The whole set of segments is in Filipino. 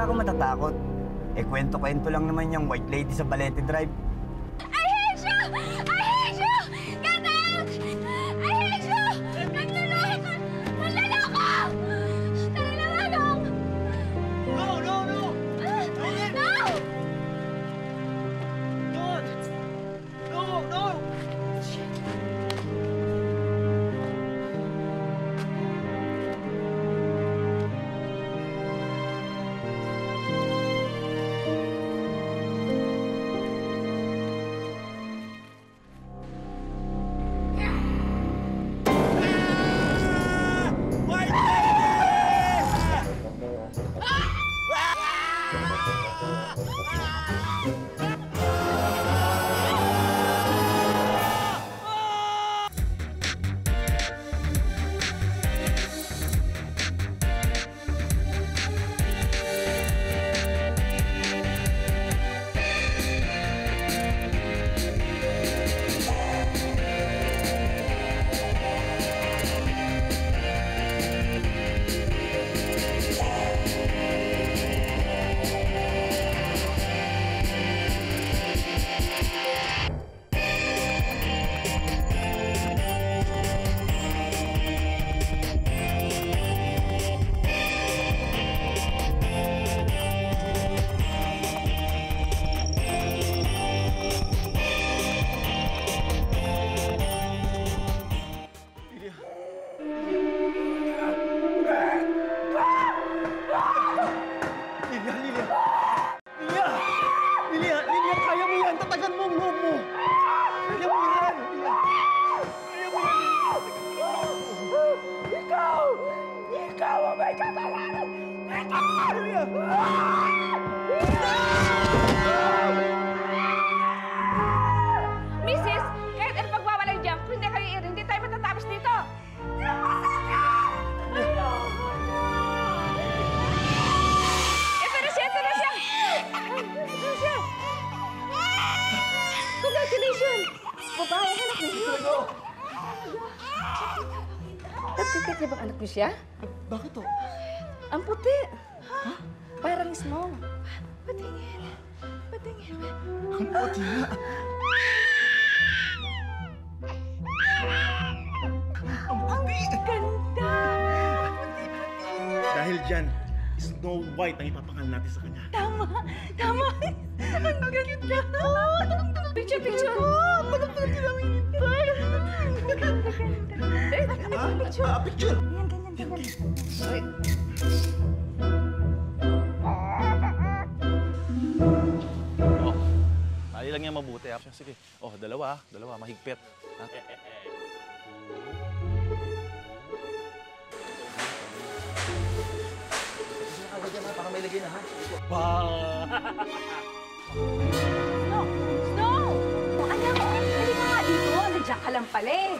ba ako matatakot? Eh, kwento-kwento lang naman yung white lady sa Balete Drive. I hate you! I hate you! Get out! I hate you! Nagluloko! Manlaloko! Tara na, Manong! No! No! No! No! No! No! Mrs., kahit ano pagwawalay dyan, kung hindi kayo irin, hindi tayo matatapos dito! Ito na siya! Ito na siya! Ito na siya! Congratulations! Babae, anak niyo. Nagtitik niya bang anak niyo siya? Bakit to? Ang puti. Ha? Parang snow. Patingin. Patingin. Ang puti nga. Ang puti! Ganda! Dahil dyan, Snow White ang ipapangal natin sa kanya. Tama! Tama! Ang ganda! Picture, picture! Palagpalag ka namin ito! Picture! Picture! Yan, ganyan, ganyan. Oh, tali lang yan mabuti. Sige. Oh, dalawa. Dalawa. Mahigpit. Ha? Para may lagay na, ha? Snow! Snow! Anak, halika nga dito. Nandiyan ka lang pala eh.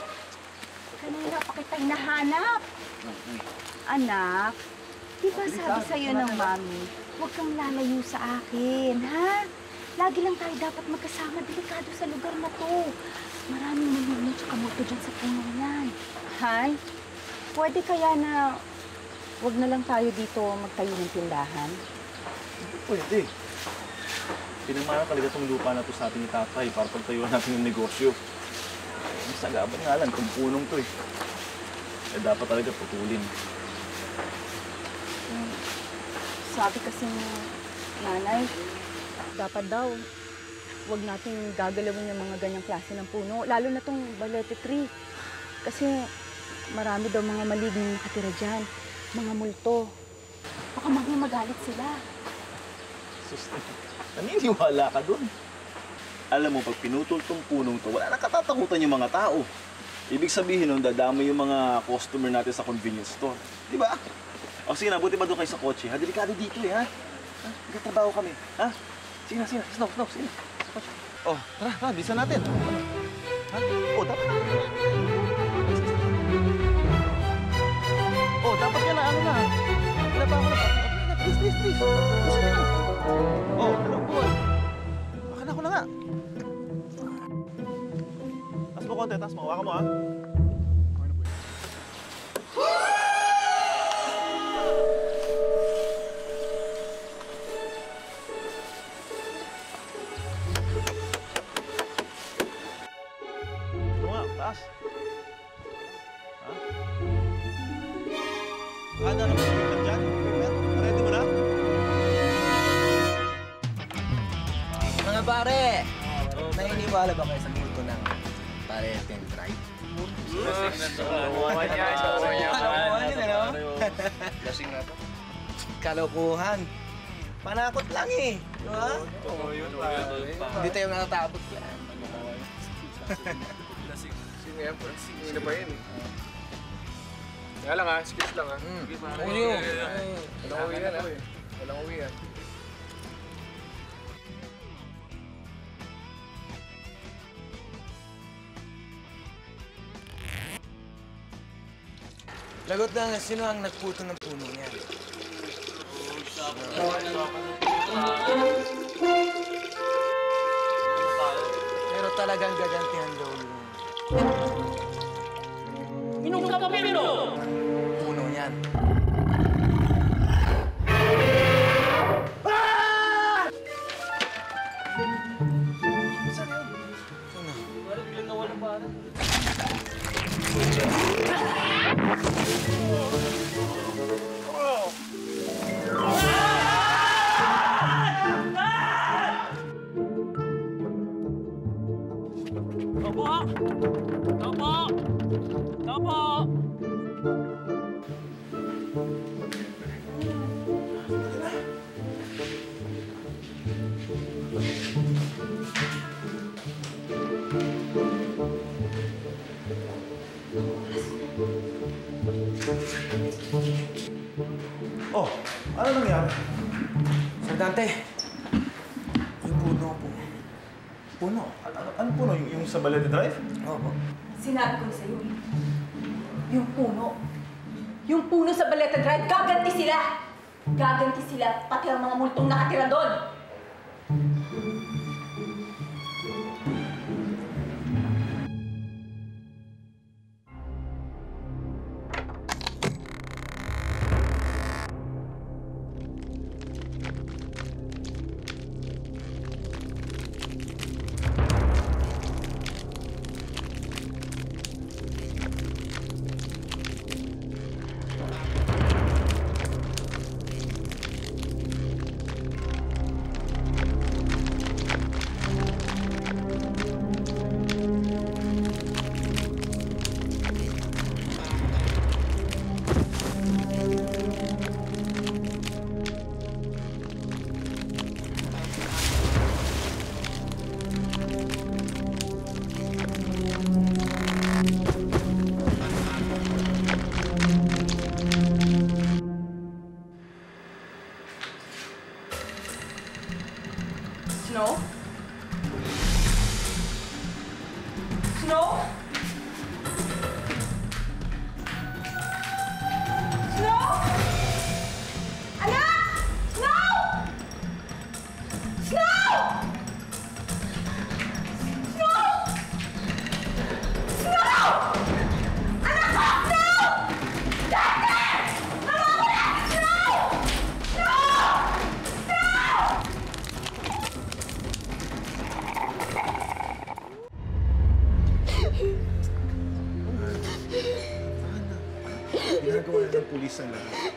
Kanina pa kita hinahanap. Anak, di ba sabi sa'yo ng mami, huwag kang lalayo sa akin, ha? Lagi lang tayo dapat magkasama. Delikado sa lugar na to. Maraming manunod at kamoto dyan sa puno yan. Han, pwede kaya na huwag na lang tayo dito magtayo ng tindahan? Pwede. Pinamana talaga itong lupa na to sa ating tatay para pagtayuan natin yung negosyo. Ang sagaban nga lang itong punong to eh. Eh dapat talaga putulin. Sabi kasi ng nanay, dapat daw huwag natin gagalawin yung mga ganyang klase ng puno. Lalo na itong balete tree. Kasi marami daw mga maligning nakatira dyan. Mga multo. Baka magalit sila. Sus, naniniwala ka dun. Alam mo, pag pinutol tong punong to, wala nang katatakutan yung mga tao. Ibig sabihin nun, dadami yung mga customer natin sa convenience store. Di ba? O sige na, buti ba doon kayo sa kotse? Ha? Delikado dito eh, ha? Nagkatrabaho kami, ha? Sige na, sige na. Snow, sige na. Sa kotse. Oh, tara, bisa natin. Ha? Oh, dapat na. Oh, dapat yan na, ano na. Wala pa ako na. Please. Bisa na. Oh, dalawang buwan. Baka na ako na nga. Taas mo konti, taas mo. Hawakan mo, ha? pare! Naniniwala ba kayo sa multo ng Valentine Drive? Kalokohan yan. Kalokohan yun, ano? Lasing na to. Kalokohan. Panakot lang eh. Di ba? Oo, yun. Hindi tayo natatakot yan. Sino yan? Sino ba yun? Kaya lang ha, skills lang ha. Uyo. Walang uwi yan ha. Walang uwi yan. Lagot na, sino ang nagputo ng puno niyan? Pero talagang gagantihan daw yung puno niyan. Oh, ano nangyari? Sir Dante, yung puno po. Puno? Ano puno? Yung sa Balete Drive? Opo. Sinabi ko sa'yo, yung puno sa Baleta Drive, gaganti sila! Gaganti sila, pati ang mga multong nakatira doon! Snow? Snow? Snow? Anak! Snow! Snow! Snow! Snow! Anak ko! Snow! Dante! Nawawala! Snow! Snow! Snow! Ginagawa na ng pulis ang lahat.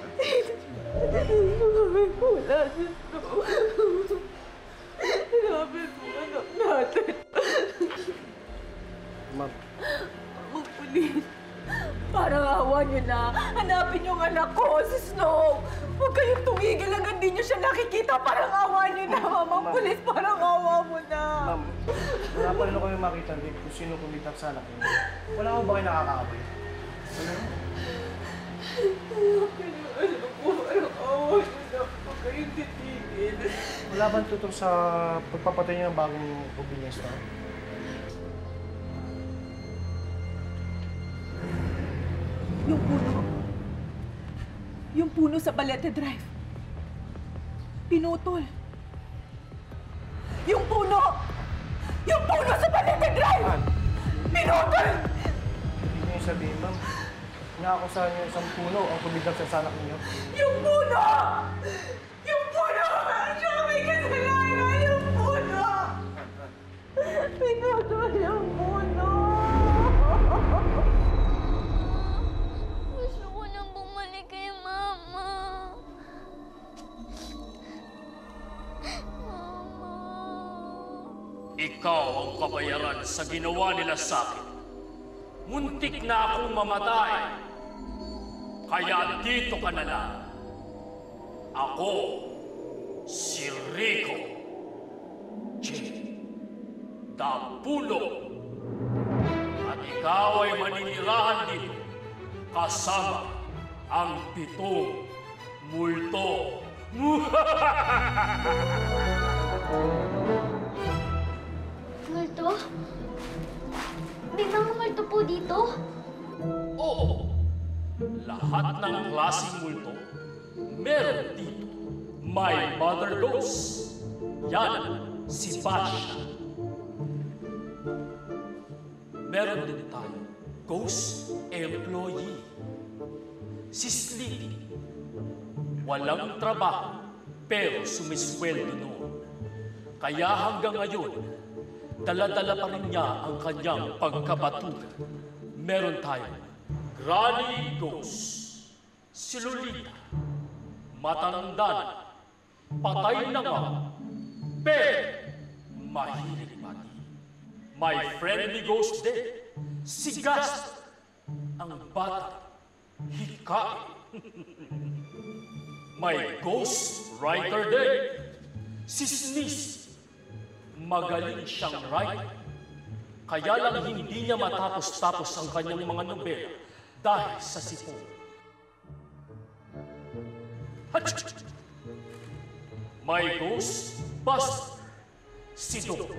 Wala si Snow. Hanapin mo anak natin. Ma'am, Magpulis. Parang awa niyo na. Hanapin yung anak ko, si Snow. Huwag kayong tumigil hanggang di niyo siya nakikita. Parang awa niyo na, Mamang Pulis. Parang awa mo na. Ma'am, wala pa rin ako yung makita din kung sino kumitak sa anak niyo. Wala ko ba kayo nakakaaboy? Hanapin yung anak ko. Parang awa niyo na. Huwag kayong titigil. Wala bang tutok sa pagpapatay niyo ng bagong convenience store? Yung puno. Yung puno sa Balete Drive. Pinutol. Yung puno! Yung puno sa Balete Drive! Pinutol! Hindi niyo sabihin, ma'am. Nakakusahan niyo isang puno ang kumitak sa anak niyo. Yung puno! Yung puno! Siya may kasalanan! Yung puno! Pinutol yung puno! Gusto ko nang bumalik kay Mama. Mama. ikaw ang kabayaran sa ginawa nila sa akin. Muntik na akong mamatay. Kaya dito ka na lang. Ako, si Rico J. Dapulo. At ikaw ay maninirahan dito kasama ang 7 multo. Multo? May mga multo po dito? Oo. Lahat ng klaseng multo, meron dito. My mother ghost. Yan, si Basha. Meron din tayo, ghost employee. Si Sleepy. Walang trabaho, pero sumisweldo noon. Kaya hanggang ngayon, dala-dala pa rin niya ang kanyang pagkabatugan. Meron tayo, Granny Ghost, si Lolita, matanda na, patay na nga, pero mahilig pati. My friendly ghost din, si Gast, ang bata, hikain. May ghost writer din, si Sneeze. Magaling siyang writer. Kaya lang hindi niya matapos-tapos ang kanyang mga nobela dahil sa sipon. May ghost bust si Dok.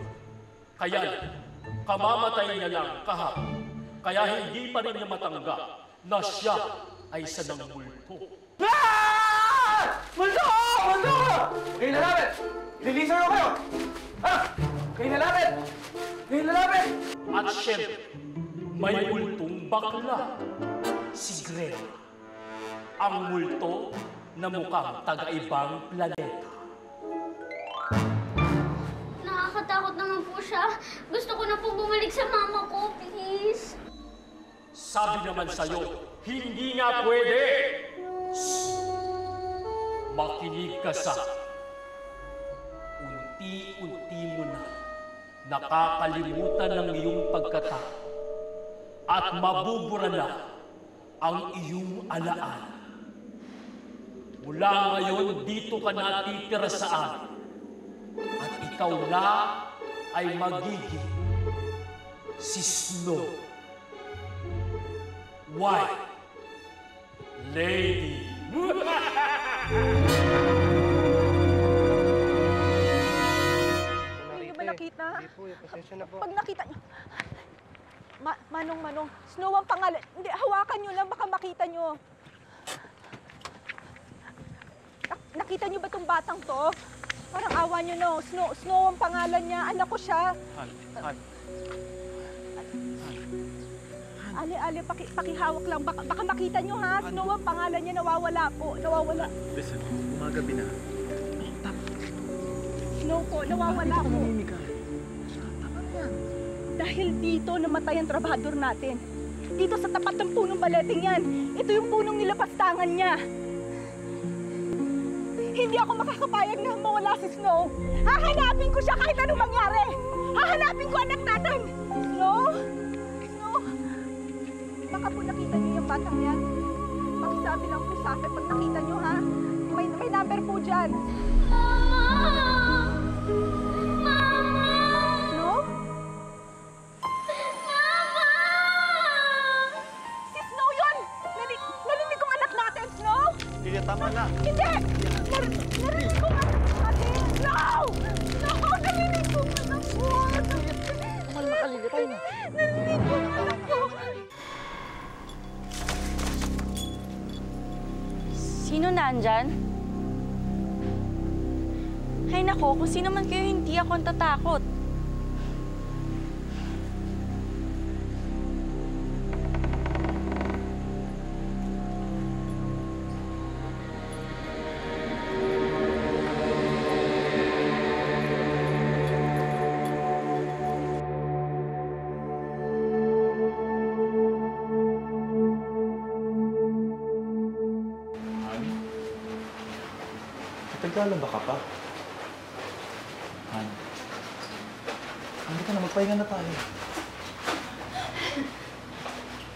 Kaya lang, kamamatay niya lang kahapon. Kaya hindi pa rin niya matanggap na siya ay isa ng multo. Multo! Multo! Kayo nalapit! Ililisan mo kayo! Ha? Kayo nalapit! Kayo nalapit! At syempre, may multong bakla, si Greta. Ang multo na mukhang taga-ibang planeta. Nakakatakot naman po siya. Gusto ko na po bumalik sa mama ko, please. Sabi naman sa'yo, hindi nga pwede. Shh! Makinig ka sa unti-unti mo na nakakalimutan ng iyong pagkatao at mabubura na ang iyong alaala. Mula ngayon, dito ka natitira sa amin at ikaw na ay magiging si Snow White Lady. Hindi ba nakita? Hindi po, pasensya na po. Pag nakita nyo, Manong, Snow ang pangalan. Hindi, hawakan nyo lang, baka makita nyo. Nakita nyo ba tong batang to? Parang awa nyo, no? Snow ang pangalan niya. Anak ko siya. Ali, pakihawak lang. Baka makita nyo, ha? Snow ang pangalan niya. Nawawala po. Nawawala. Listen, umagabi na. Snow po, nawawala po. Dahil dito namatay ang trabahador natin. Dito sa tapat ng punong baleting yan. Ito yung punong nilapastangan niya. Hindi ako makakapayag na mawala si Snow. Hahanapin ko siya kahit anong mangyari. Hahanapin ko anak natin. Snow? Snow? Baka po nakita niyo yung batang yan. Pakisabi lang po sa akin pag nakita niyo, ha? May number po dyan. Mama! Mama! Snow? Mama! Si Snow yun! Narinig kong anak natin, Snow! Hindi, tama na. Hindi! Narinig kong anak natin! Snow! Snow! Narinig kong anak ko! Makalilipay na. Narinig kong anak ko! Sino nandyan? Ay nako, kung sino man kayo, hindi ako tatakot. Naglalaba ka pa? Han, Halika na, magpahinga na tayo.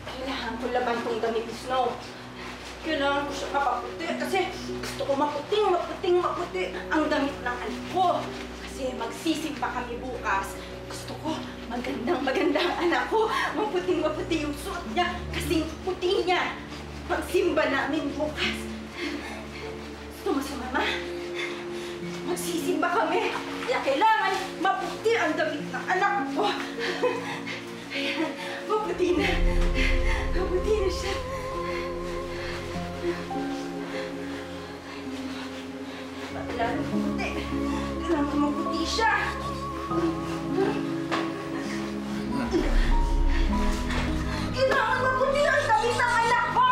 Kailangan ko laban tong damit ni Snow. Kailangan ko siya kapaputi kasi gusto ko maputi ang damit ng anak ko. Kasi magsisimba kami bukas. Gusto ko magandang ang anak ko. Maputing yung suot niya kasing puti niya. Magsimba namin bukas. Gusto mo sumama? Magsisimba kami. Kaya kailangan maputi ang damit ng anak ko. Ayan, maputi na. Maputi na siya. Kailangan maputi. Kailangan maputi siya. Kailangan maputi ang damit ng anak ko!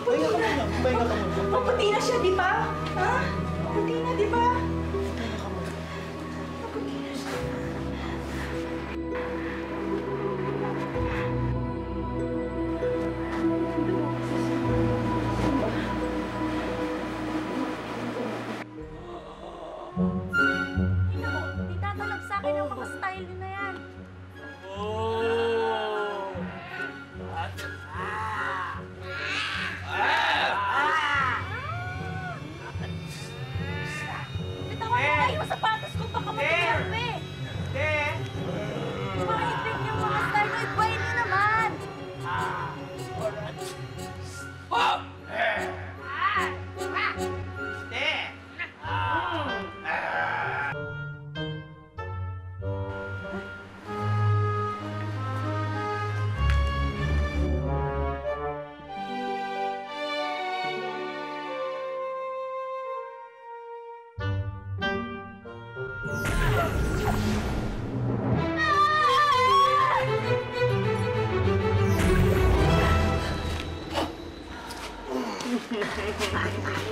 Pahinga ka muna. Maputi na siya, di ba? Ha? Maputi na, di ba? Maputi na siya. Di tatalab sa akin ang mga style na yan. Bitawan mo na yung sapatos ko, baka matularme. Maibig yung mga style na ibayin nyo naman.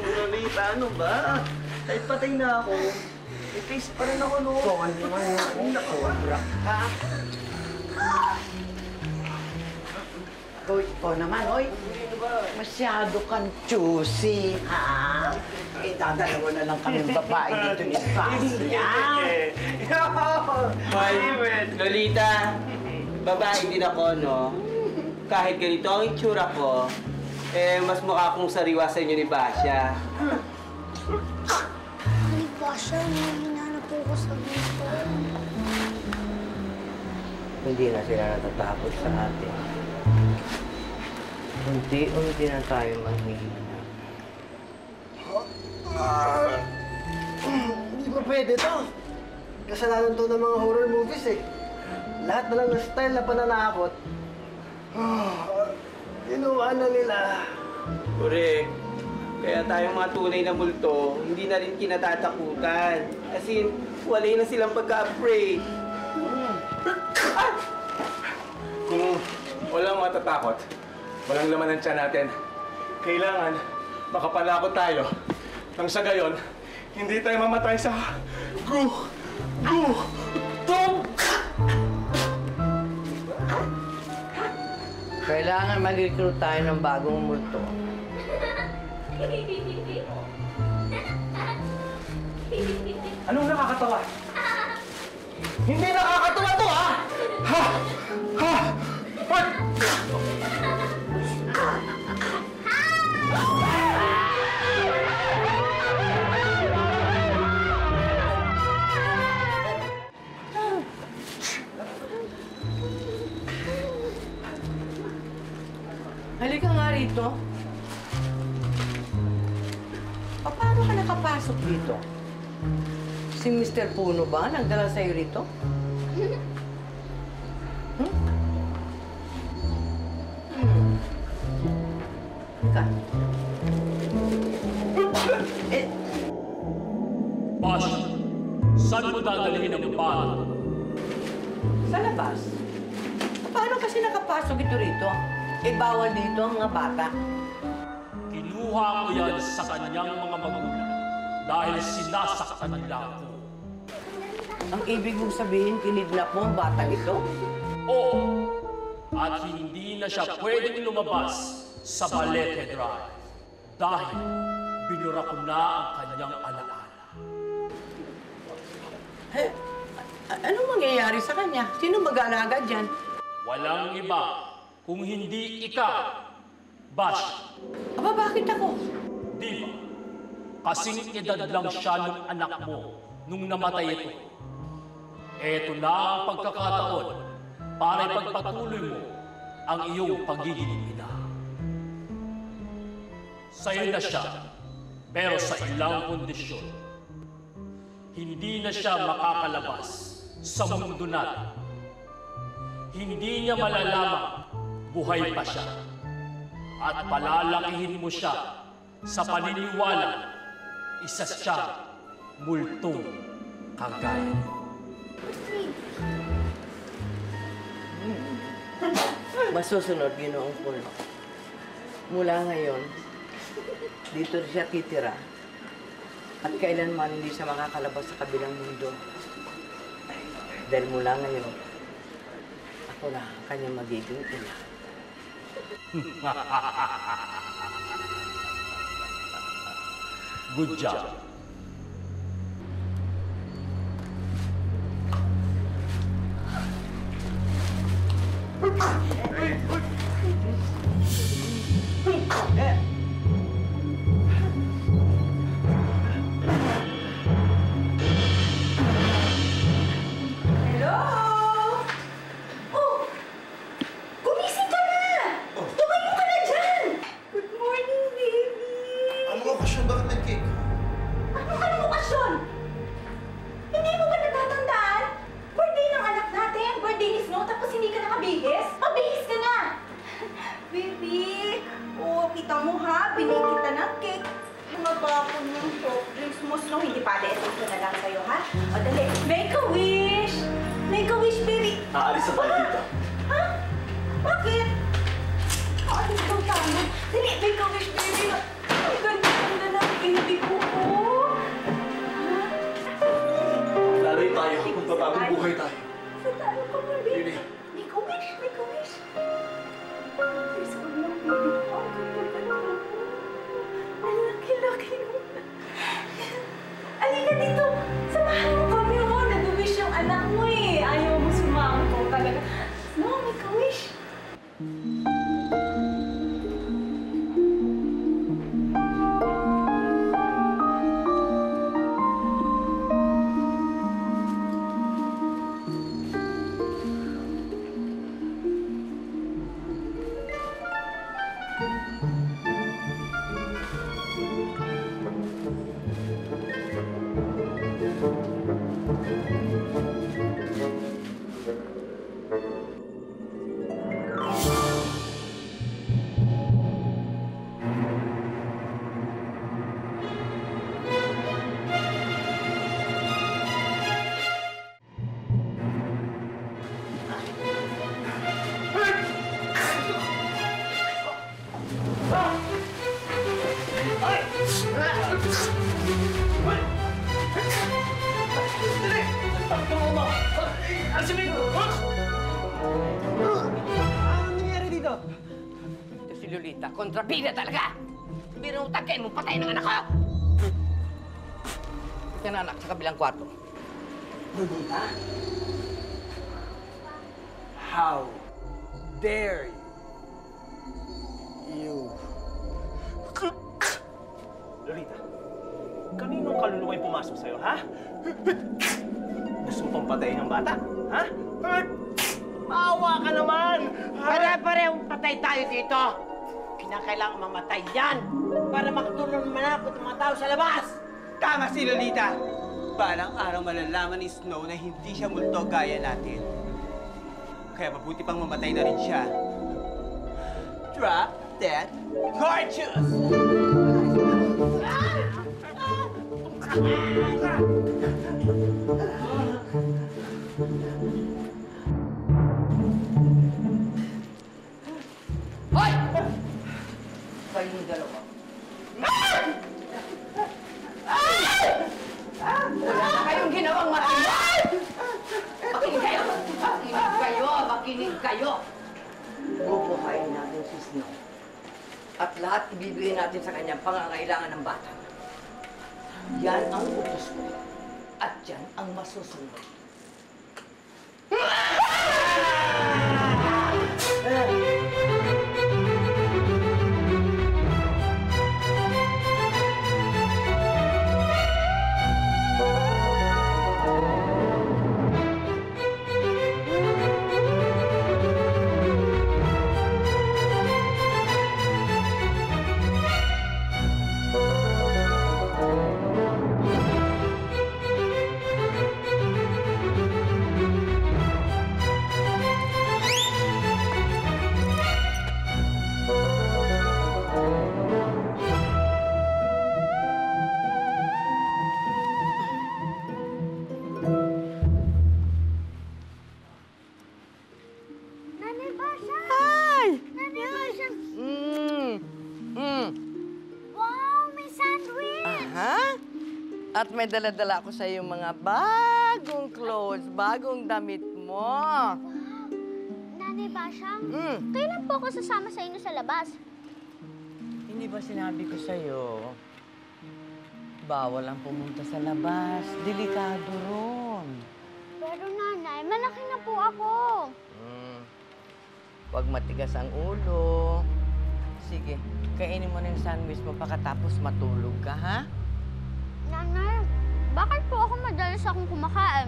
Lolita, ano ba? Kahit patay na ako, may face pa rin ako, no? Nakobra ka. Ikaw naman, oy. Masyado kang choosy, ha? Eh, dadalawa na lang kami babae dito ni Pasya. Hoy, Lolita, babae din ako, no? Kahit ganito ang itsura ko, mas mukha akong sariwa sa inyo ni Basya. Ay, Basya, hinahanap po ko sa dito. Hindi na sila natatakot sa atin. Unti-unti na tayo maghihina. Hindi ba pwede to? Kasalanan to ng mga horror movies eh. Lahat na lang na style na pananakot. Ginawa na nila. Correct. Kaya tayong mga tunay na multo, hindi na rin kinatatakutan. Kasi wala na silang pagka-afraid. Kung walang matatakot, walang laman ng tiyan natin, kailangan makapanakot tayo. Nang sa gayon, hindi tayo mamatay sa gutom! Kailangan mag-recruit tayo ng bagong multo. Anong nakakatawa? Hindi nakakatawa to, ha? Ha? Ha? What? Halika nga rito. Paano ka nakapasok dito? Si Mr. Puno ba nagdala sa'yo rito? Halika. Basya, saan mo dadalhin ang bata? Sa labas. Paano kasi nakapasok ito rito? Eh, bawal dito ang mga bata. Kinuha ko yan sa kanyang mga magulang dahil sinasaktan nila ako. Ang ibig mong sabihin, kinidnap mo ang batang ito? Oo, at hindi na siya pwedeng lumabas sa Balete Drive dahil binura ko na ang kanyang alaala. Anong mangyayari sa kanya? Sino mag-aalaga dyan? Walang iba kung hindi ikaw, Bash. Aba, bakit ako? Di ba? Kasing edad lang siya ng anak mo nung namatay ito. Eto na ang pagkakataon para ipagpatuloy mo ang iyong pagiging ina. Sa'yo na siya, pero sa ilang kondisyon. Hindi na siya makakalabas sa mundo natin. Hindi niya malalaman buhay pa siya. At palalakihin mo siya sa paniniwala isa siya multong kagaya. Masusunod, Ginoong Puno. Mula ngayon, dito siya titira. At kailanman hindi siya makakalabas sa kabilang mundo. Dahil mula ngayon, ako na ang kanyang magiging ina. Good job. Hello? Oh! Gumising ka na! Tumayo ka na dyan! Good morning, baby! Anong okasyon? Bakit may cake? Anong okasyon? Hindi mo ba natatandaan? Birthday ng anak natin, birthday ni Snow, tapos hindi ka nakabihis? Mabihis ka na! Baby, kita mo ha, binigay kita ng cake. Ano ba ako ng soft drinks mo, Snow? Hindi pa, ito na lang sa'yo, ha? O, dali, make a wish! Make a wish, baby! Aalis na tayo dito. Ha? Bakit? Aalis daw tayo. Dali, make a wish, baby! Ang ganda-ganda ng baby ko, oh! Laloy tayo kung babagong buhay tayo. Sa tayo ko mo, baby. Baby. Make a wish, make a wish. Please, huwag lang, baby ko. Ang ganda-ganda mo. Ang laki-laki mo. Alika dito. Samahan mo kami, oh. Nag-wish yung anak mo, eh. Ayaw mo sumama ko talaga. No, make a wish. Ano nangyari dito? Ito si Lolita, kontrabida talaga! Binutag kayo mong patay ng anak ko! Ito na anak, sa kabilang kwarto. Lolita? How dare you? Lolita, kaninong kaluluwa yung pumasok sa'yo, ha? Gusto mo pang patayin ang bata, ha? Maawa ka naman! Pare-parehong patay tayo dito! Kinakailangan mamatay yan para makatulong manakot ang mga tao sa labas! Tama si Lolita. Balang araw malalaman ni Snow na hindi siya multo gaya natin. Kaya mabuti pang mamatay na rin siya. Drop that cartridge! Hoy! Kayong dalawa. Wala na kayong ginawang matino! Makinig kayo! Makinig kayo! Makinig kayo! Bubuhayin natin si Snow. At lahat ibibigay natin sa kanyang pangangailangan ng bata. Yan ang utos ko. At yan ang masusunod. Nanay Basha! Hi! Nanay Basha! Mm. Wow, may sandwich! Aha? At may dala-dala ako sa iyo mga bagong clothes, bagong damit mo. Nanay Basha, Mm. kailan po ako sasama sa inyo sa labas? Hindi ba sinabi ko sa iyo, bawal ang pumunta sa labas. Delikado ron. Pero nanay, malaki na po ako. Huwag matigas ang ulo. Sige, kainin mo na yung sandwich mo pagkatapos matulog ka, ha? Nanay, bakit po ako madalas akong kumakain?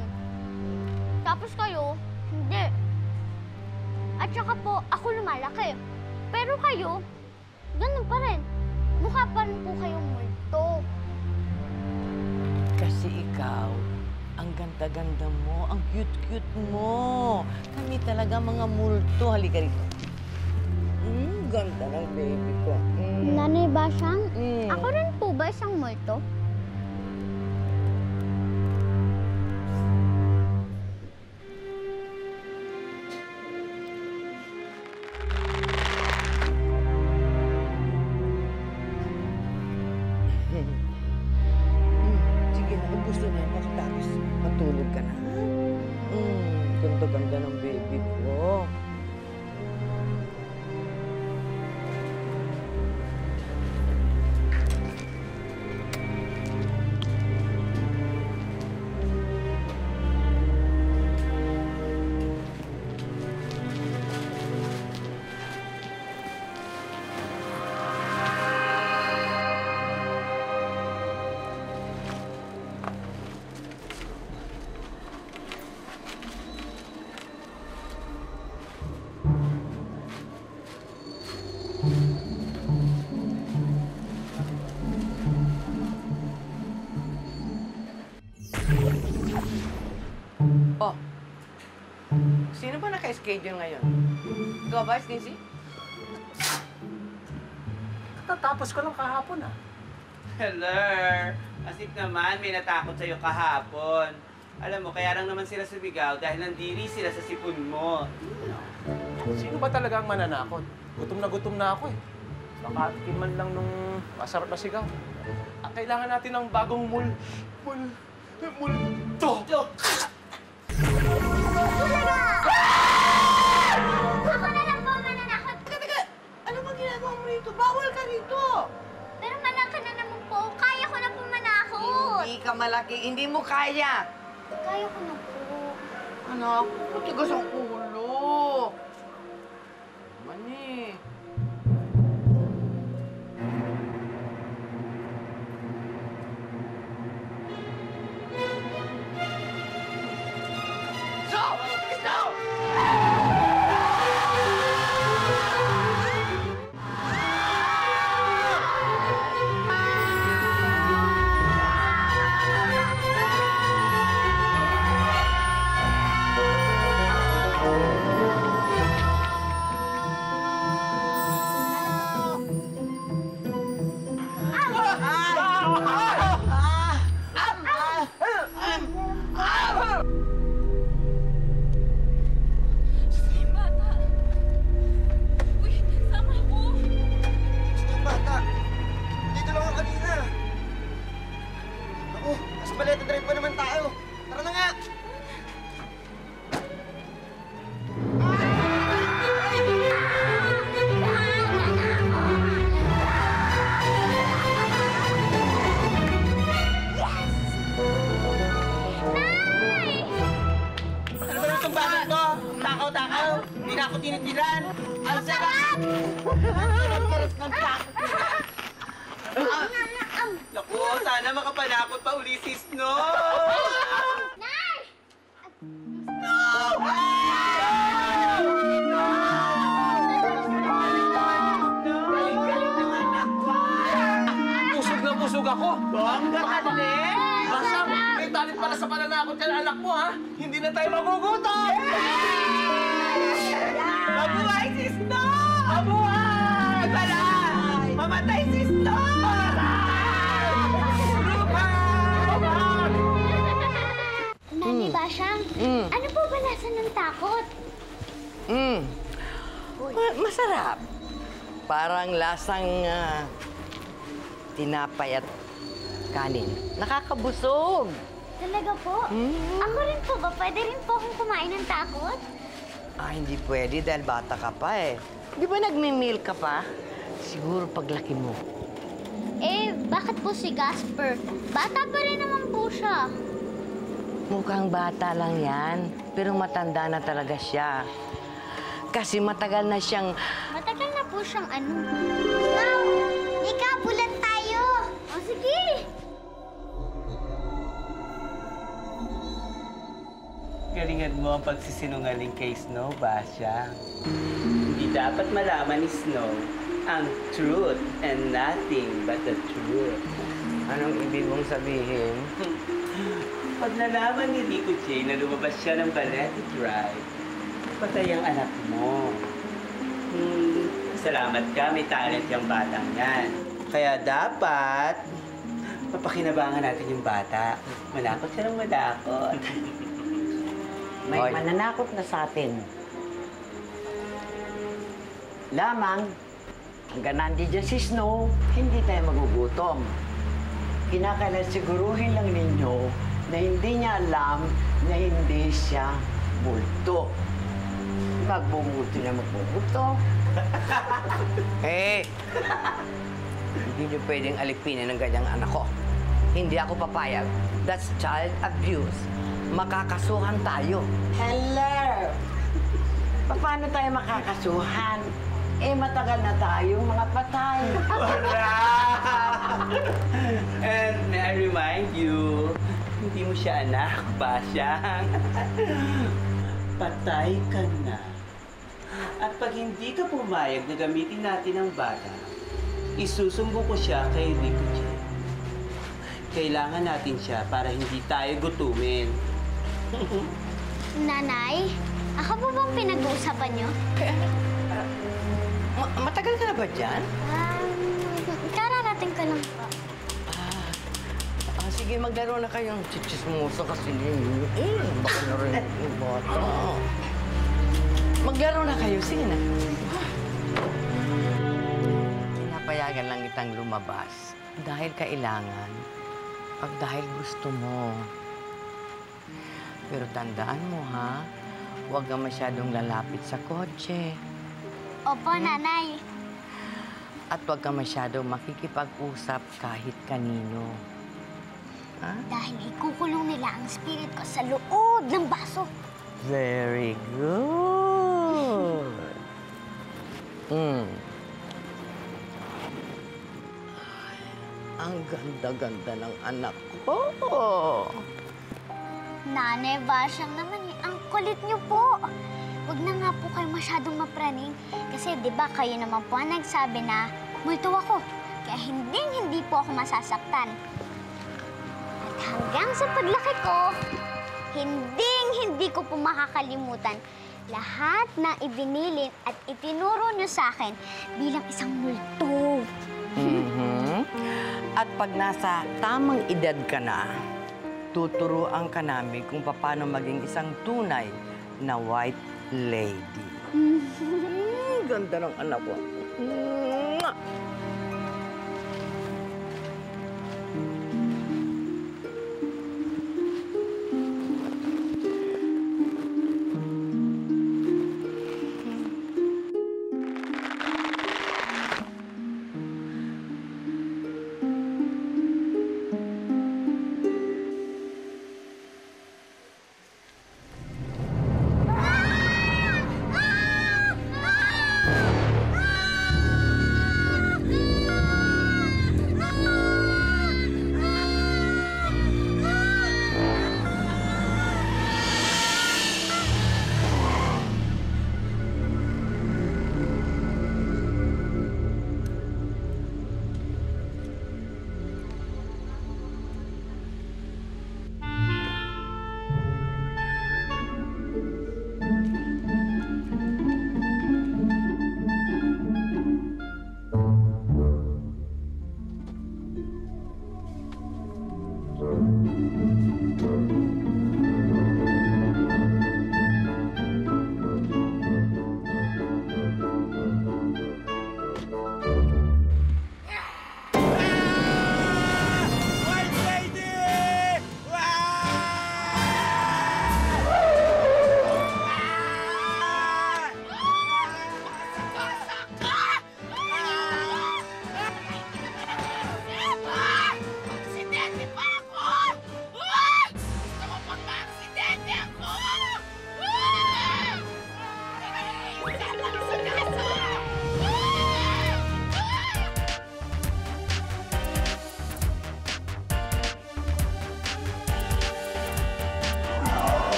Tapos kayo, hindi. At saka po, ako lumalaki. Pero kayo, ganun pa rin. Mukha pa rin po kayong multo. Kasi ikaw, ang ganda-ganda mo, ang cute-cute mo. Kami talaga mga multo. Halika rito. Ganda ng baby ko. Nanay Basyang, Mm. ako rin po ba isang multo? Sige na, ubus na yan. Pagkatapos matulog ka na, ha? Ganda-ganda ng baby ko. Oh. Sino ba naka-schedule ngayon? Ikaw ba, Stincy? Katatapos ko lang kahapon, ah. Hello! Asik naman, may natakot sa'yo kahapon. Alam mo, kaya lang naman sila sumigaw dahil nandiri sila sa sipon mo. Sino ba talaga ang mananakot? Gutom na ako, eh. Nakatikim man lang nung masarap na sigaw. Kailangan natin ng bagong multo. Ako na lang po mananakot. Teka! Ano bang ginagawa mo rito? Bawal ka rito! Pero malaki na naman po. Kaya ko na po manakot. Hindi ka malaki. Hindi mo kaya. Kaya ko na po. Anak, matigas ang ulo. Mani. Balete drive pa naman tayo. Tara na nga! ako tinitiran. Ang sarap! Ang sarap ng takot nila. Naku, sana makapanakot pa uli si Snow! Nay! Pusog na pusog ako. Ang galing! Basta, may talent pala sa pananakot ka ng anak mo, ha? Hindi na tayo magugutom! Mabuhay si Snow! Mabuhay! Wala! Mamatay si Snow! Nani Basyang, ano po ba lasa ng takot? Masarap. Parang lasang tinapay at kanin. Nakakabusog. Talaga po? Ako rin po ba? Pwede rin po akong kumain ng takot? Hindi pwede dahil bata ka pa eh. Di ba nagmi-meal ka pa? Siguro paglaki mo. Bakit po si Gasper? Bata pa rin naman po siya. Mukhang bata lang yan, pero matanda na talaga siya. Kasi matagal na siyang... Matagal na po siyang ano. Wow! Ika, bulan tayo! O sige! Galingan mo ang pagsisinungaling kay Snow, Basya. Hindi dapat malaman ni Snow ang truth and nothing but the truth. Anong ibig mong sabihin? Pag nalaman ni Rico J na lumabas siya ng Balete Drive, patay ang anak mo. Salamat ka, may talent yung batang yan. Kaya dapat, papakinabangan natin yung bata. Manakot siya ng manakot. May mananakot na sa atin. Lamang, hanggang nandiyan si Snow, hindi tayo magugutom. Kinakailan siguruhin lang ninyo na hindi niya alam na hindi siya multo. Magbumuto na magbumuto. Hindi niyo pwedeng alipinin ng ganyang anak ko. Hindi ako papayag. That's child abuse. Makakasuhan tayo. Hello! Paano tayo makakasuhan? Matagal na tayong mga patay. And may I remind you, hindi mo siya anak, Basyang. Patay ka na. At pag hindi ka pumayag na gamitin natin ang bata, isusumbo ko siya kay Rico J. Kailangan natin siya para hindi tayo gutumin. Nanay, ako po bang pinag-uusapan niyo? Matagal ka na ba dyan? Kararating ko lang po. Sige, maglaro na kayong chichismoso kasi baka na rin yung bata. Maglaro na kayo. Sige na. Pinapayagan lang kitang lumabas dahil kailangan pag dahil gusto mo. Pero tandaan mo, ha? Huwag ka masyadong lalapit sa kotse. Opo, Nanay. At huwag ka masyadong makikipag-usap kahit kanino. Ha? Dahil ikukulong nila ang spirit ko sa loob ng baso. Very good. Ang ganda-ganda ng anak ko. Nanay, Basyang naman eh. Ang kulit niyo po. Huwag na nga po kayo masyadong mapraning. Kasi di ba kayo naman po ang nagsabi na multo ako. Kaya hindi po ako masasaktan. At hanggang sa paglaki ko, hindi ko po makakalimutan lahat na ibinilin at itinuro niyo sa akin bilang isang multo. At pag nasa tamang edad ka na, tuturuan ka namin kung paano maging isang tunay na white lady. Ganda ng anak ko.